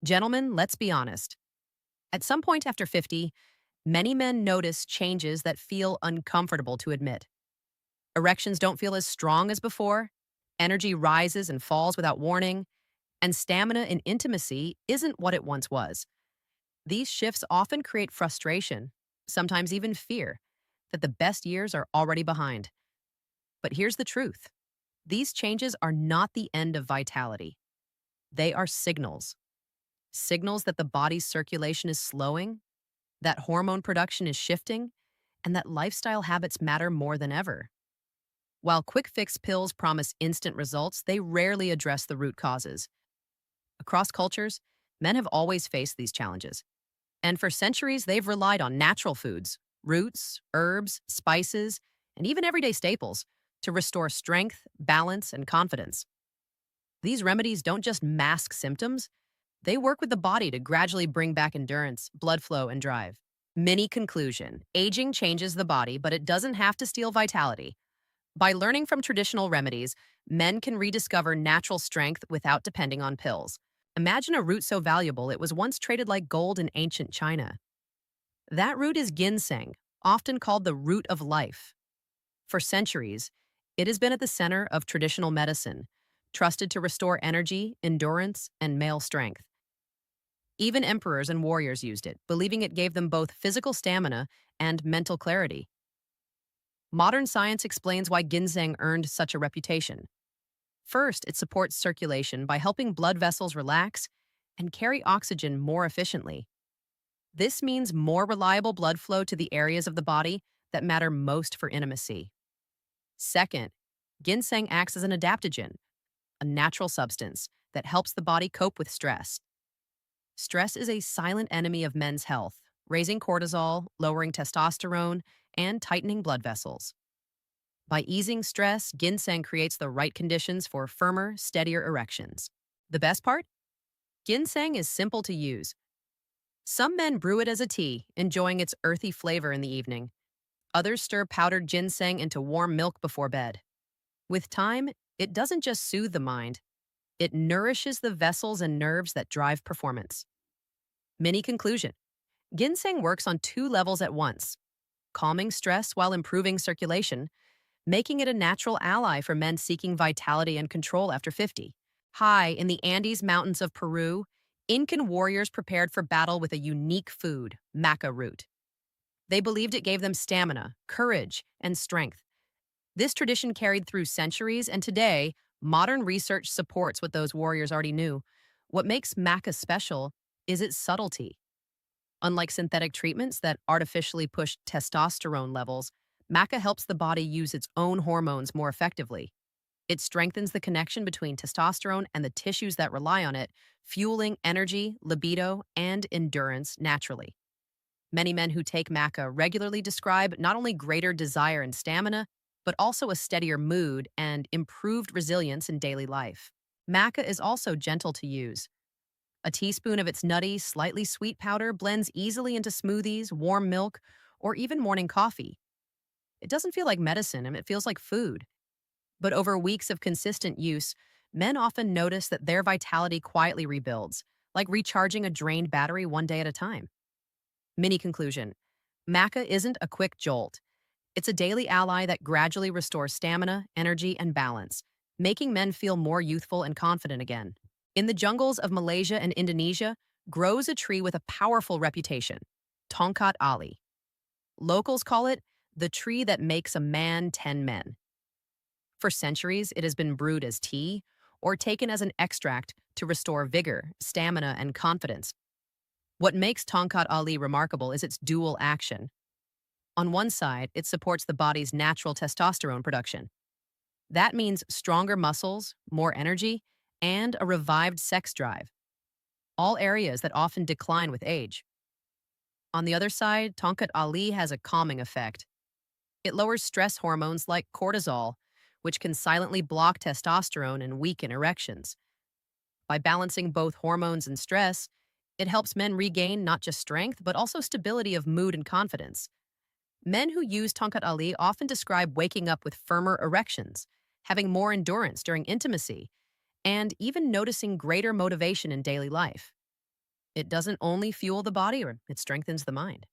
Gentlemen, let's be honest. At some point after 50, many men notice changes that feel uncomfortable to admit. Erections don't feel as strong as before, energy rises and falls without warning, and stamina in intimacy isn't what it once was. These shifts often create frustration, sometimes even fear, that the best years are already behind. But here's the truth: these changes are not the end of vitality. They are signals. Signals that the body's circulation is slowing, that hormone production is shifting, and that lifestyle habits matter more than ever. While quick fix pills promise instant results, they rarely address the root causes. Across cultures, men have always faced these challenges. And for centuries, they've relied on natural foods, roots, herbs, spices, and even everyday staples to restore strength, balance, and confidence. These remedies don't just mask symptoms, they work with the body to gradually bring back endurance, blood flow, and drive. Mini conclusion: aging changes the body, but it doesn't have to steal vitality. By learning from traditional remedies, men can rediscover natural strength without depending on pills. Imagine a root so valuable it was once traded like gold in ancient China. That root is ginseng, often called the root of life. For centuries, it has been at the center of traditional medicine, trusted to restore energy, endurance, and male strength. Even emperors and warriors used it, believing it gave them both physical stamina and mental clarity. Modern science explains why ginseng earned such a reputation. First, it supports circulation by helping blood vessels relax and carry oxygen more efficiently. This means more reliable blood flow to the areas of the body that matter most for intimacy. Second, ginseng acts as an adaptogen, a natural substance that helps the body cope with stress. Stress is a silent enemy of men's health, raising cortisol, lowering testosterone, and tightening blood vessels. By easing stress, ginseng creates the right conditions for firmer, steadier erections. The best part? Ginseng is simple to use. Some men brew it as a tea, enjoying its earthy flavor in the evening. Others stir powdered ginseng into warm milk before bed. With time, it doesn't just soothe the mind, it nourishes the vessels and nerves that drive performance. Mini conclusion: ginseng works on two levels at once, calming stress while improving circulation, making it a natural ally for men seeking vitality and control after 50. High in the Andes Mountains of Peru, Incan warriors prepared for battle with a unique food, maca root. They believed it gave them stamina, courage, and strength. This tradition carried through centuries, and today, modern research supports what those warriors already knew. What makes maca special is its subtlety. Unlike synthetic treatments that artificially push testosterone levels, maca helps the body use its own hormones more effectively. It strengthens the connection between testosterone and the tissues that rely on it, fueling energy, libido, and endurance naturally. Many men who take maca regularly describe not only greater desire and stamina, but also a steadier mood and improved resilience in daily life. Maca is also gentle to use. A teaspoon of its nutty, slightly sweet powder blends easily into smoothies, warm milk, or even morning coffee. It doesn't feel like medicine, and it feels like food. But over weeks of consistent use, men often notice that their vitality quietly rebuilds, like recharging a drained battery one day at a time. Mini conclusion: maca isn't a quick jolt. It's a daily ally that gradually restores stamina, energy, and balance, making men feel more youthful and confident again. In the jungles of Malaysia and Indonesia grows a tree with a powerful reputation, tongkat ali. Locals call it the tree that makes a man 10 men. For centuries, it has been brewed as tea or taken as an extract to restore vigor, stamina, and confidence. What makes tongkat ali remarkable is its dual action. On one side, it supports the body's natural testosterone production. That means stronger muscles, more energy, and a revived sex drive, all areas that often decline with age. On the other side, tongkat ali has a calming effect. It lowers stress hormones like cortisol, which can silently block testosterone and weaken erections. By balancing both hormones and stress, it helps men regain not just strength, but also stability of mood and confidence. Men who use tongkat ali often describe waking up with firmer erections, having more endurance during intimacy, and even noticing greater motivation in daily life. It doesn't only fuel the body, or it strengthens the mind.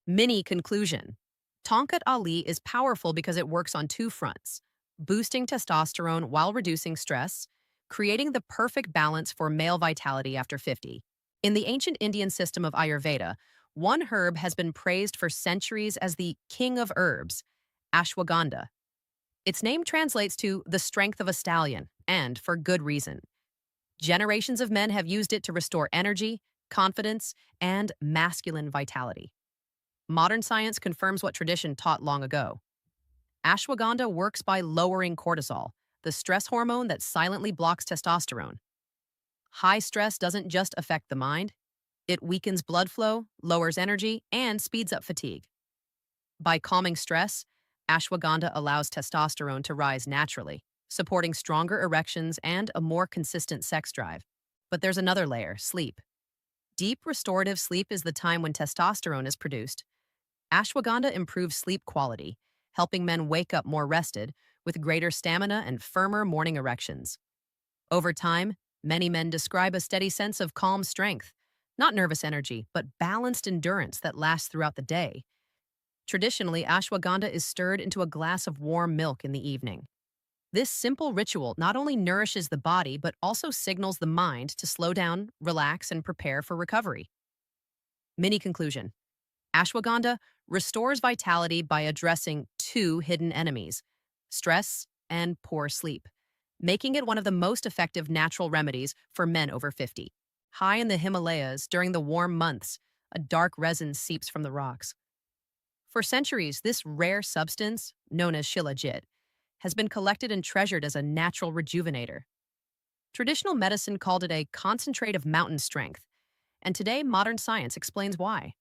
Mini conclusion. Tonkat Ali is powerful because it works on two fronts: boosting testosterone while reducing stress, creating the perfect balance for male vitality after 50. In the ancient Indian system of Ayurveda, one herb has been praised for centuries as the king of herbs, ashwagandha. Its name translates to the strength of a stallion, and for good reason. Generations of men have used it to restore energy, confidence, and masculine vitality. Modern science confirms what tradition taught long ago. Ashwagandha works by lowering cortisol, the stress hormone that silently blocks testosterone. High stress doesn't just affect the mind, it weakens blood flow, lowers energy, and speeds up fatigue. By calming stress, ashwagandha allows testosterone to rise naturally, supporting stronger erections and a more consistent sex drive. But there's another layer: sleep. Deep restorative sleep is the time when testosterone is produced. Ashwagandha improves sleep quality, helping men wake up more rested, with greater stamina and firmer morning erections. Over time, many men describe a steady sense of calm strength, not nervous energy, but balanced endurance that lasts throughout the day. Traditionally, ashwagandha is stirred into a glass of warm milk in the evening. This simple ritual not only nourishes the body, but also signals the mind to slow down, relax, and prepare for recovery. Mini conclusion. Ashwagandha restores vitality by addressing two hidden enemies: stress and poor sleep, making it one of the most effective natural remedies for men over 50. High in the Himalayas, during the warm months, a dark resin seeps from the rocks. For centuries, this rare substance, known as shilajit, has been collected and treasured as a natural rejuvenator. Traditional medicine called it a concentrate of mountain strength, and today modern science explains why.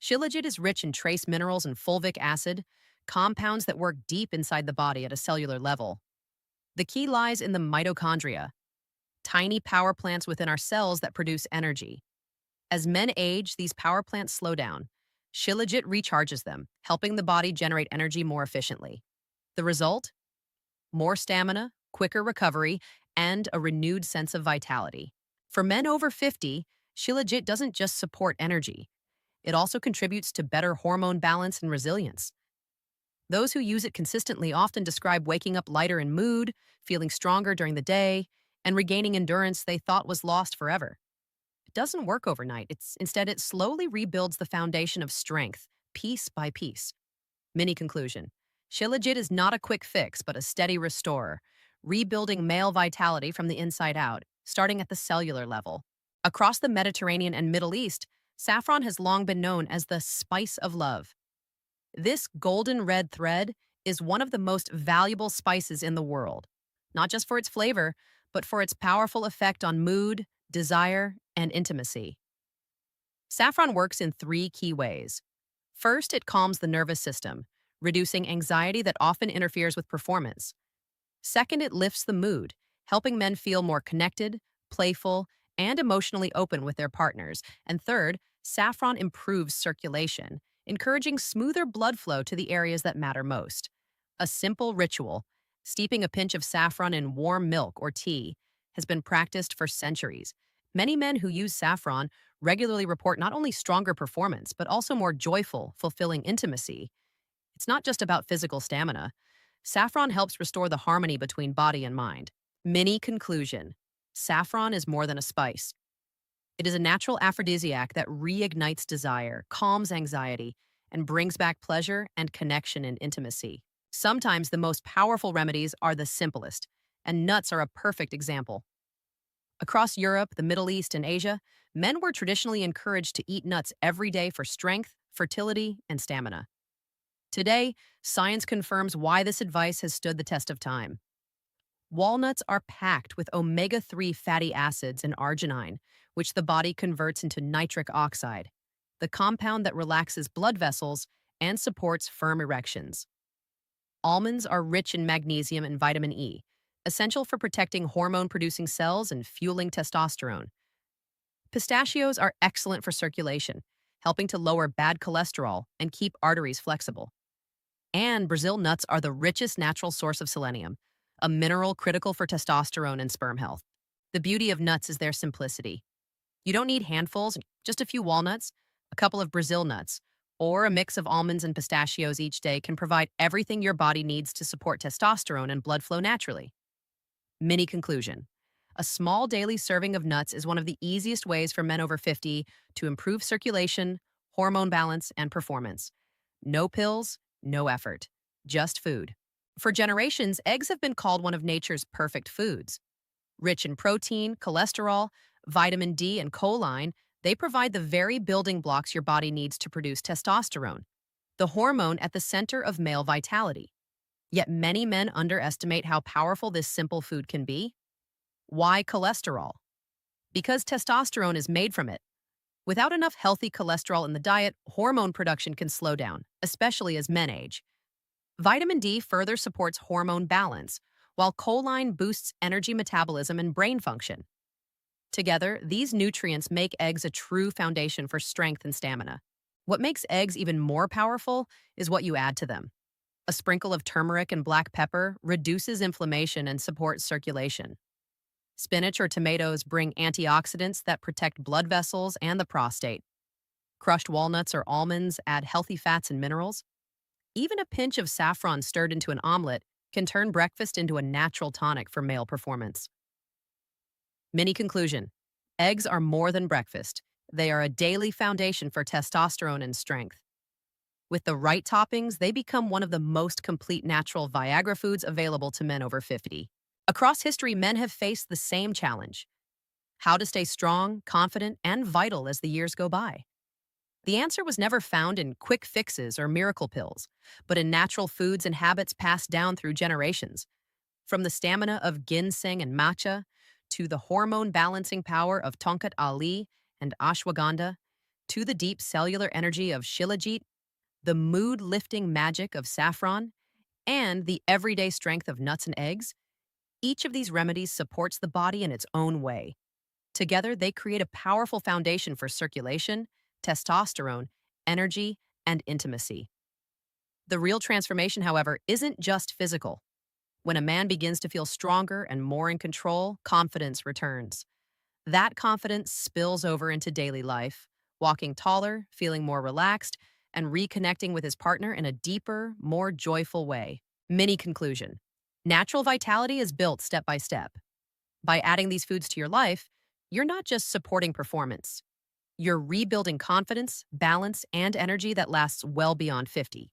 Shilajit is rich in trace minerals and fulvic acid, compounds that work deep inside the body at a cellular level. The key lies in the mitochondria, tiny power plants within our cells that produce energy. As men age, these power plants slow down. Shilajit recharges them, helping the body generate energy more efficiently. The result? More stamina, quicker recovery, and a renewed sense of vitality. For men over 50, shilajit doesn't just support energy. It also contributes to better hormone balance and resilience. Those who use it consistently often describe waking up lighter in mood, feeling stronger during the day, and regaining endurance they thought was lost forever. It doesn't work overnight. Instead, it slowly rebuilds the foundation of strength, piece by piece. Mini conclusion. Shilajit is not a quick fix, but a steady restorer, rebuilding male vitality from the inside out, starting at the cellular level. Across the Mediterranean and Middle East, saffron has long been known as the spice of love. This golden red thread is one of the most valuable spices in the world, not just for its flavor, but for its powerful effect on mood, desire, and intimacy. Saffron works in three key ways. First, it calms the nervous system, reducing anxiety that often interferes with performance. Second, it lifts the mood, helping men feel more connected, playful, and emotionally open with their partners. And third, saffron improves circulation, encouraging smoother blood flow to the areas that matter most. A simple ritual, steeping a pinch of saffron in warm milk or tea, has been practiced for centuries. Many men who use saffron regularly report not only stronger performance, but also more joyful, fulfilling intimacy. It's not just about physical stamina. Saffron helps restore the harmony between body and mind. Mini conclusion. Saffron is more than a spice. It is a natural aphrodisiac that reignites desire, calms anxiety, and brings back pleasure and connection and intimacy. Sometimes the most powerful remedies are the simplest, and nuts are a perfect example. Across Europe, the Middle East, and Asia, men were traditionally encouraged to eat nuts every day for strength, fertility, and stamina. Today, science confirms why this advice has stood the test of time. Walnuts are packed with omega-3 fatty acids and arginine, which the body converts into nitric oxide, the compound that relaxes blood vessels and supports firm erections. Almonds are rich in magnesium and vitamin E, essential for protecting hormone-producing cells and fueling testosterone. Pistachios are excellent for circulation, helping to lower bad cholesterol and keep arteries flexible. And Brazil nuts are the richest natural source of selenium, a mineral critical for testosterone and sperm health. The beauty of nuts is their simplicity. You don't need handfuls, just a few walnuts, a couple of Brazil nuts, or a mix of almonds and pistachios each day can provide everything your body needs to support testosterone and blood flow naturally. Mini conclusion. A small daily serving of nuts is one of the easiest ways for men over 50 to improve circulation, hormone balance, and performance. No pills, no effort, just food. For generations, eggs have been called one of nature's perfect foods. Rich in protein, cholesterol, vitamin D, and choline, they provide the very building blocks your body needs to produce testosterone, the hormone at the center of male vitality. Yet many men underestimate how powerful this simple food can be. Why cholesterol? Because testosterone is made from it. Without enough healthy cholesterol in the diet, hormone production can slow down, especially as men age. Vitamin D further supports hormone balance, while choline boosts energy metabolism and brain function. Together, these nutrients make eggs a true foundation for strength and stamina. What makes eggs even more powerful is what you add to them. A sprinkle of turmeric and black pepper reduces inflammation and supports circulation. Spinach or tomatoes bring antioxidants that protect blood vessels and the prostate. Crushed walnuts or almonds add healthy fats and minerals. Even a pinch of saffron stirred into an omelet can turn breakfast into a natural tonic for male performance. Mini conclusion. Eggs are more than breakfast. They are a daily foundation for testosterone and strength. With the right toppings, they become one of the most complete natural Viagra foods available to men over 50. Across history, men have faced the same challenge: how to stay strong, confident, and vital as the years go by. The answer was never found in quick fixes or miracle pills, but in natural foods and habits passed down through generations. From the stamina of ginseng and maca, to the hormone balancing power of tongkat and ashwagandha, to the deep cellular energy of shilajit, the mood-lifting magic of saffron, and the everyday strength of nuts and eggs, each of these remedies supports the body in its own way. Together, they create a powerful foundation for circulation, testosterone, energy, and intimacy. The real transformation, however, isn't just physical. When a man begins to feel stronger and more in control, confidence returns. That confidence spills over into daily life, walking taller, feeling more relaxed, and reconnecting with his partner in a deeper, more joyful way. Mini conclusion. Natural vitality is built step by step. By adding these foods to your life, you're not just supporting performance. You're rebuilding confidence, balance, and energy that lasts well beyond 50.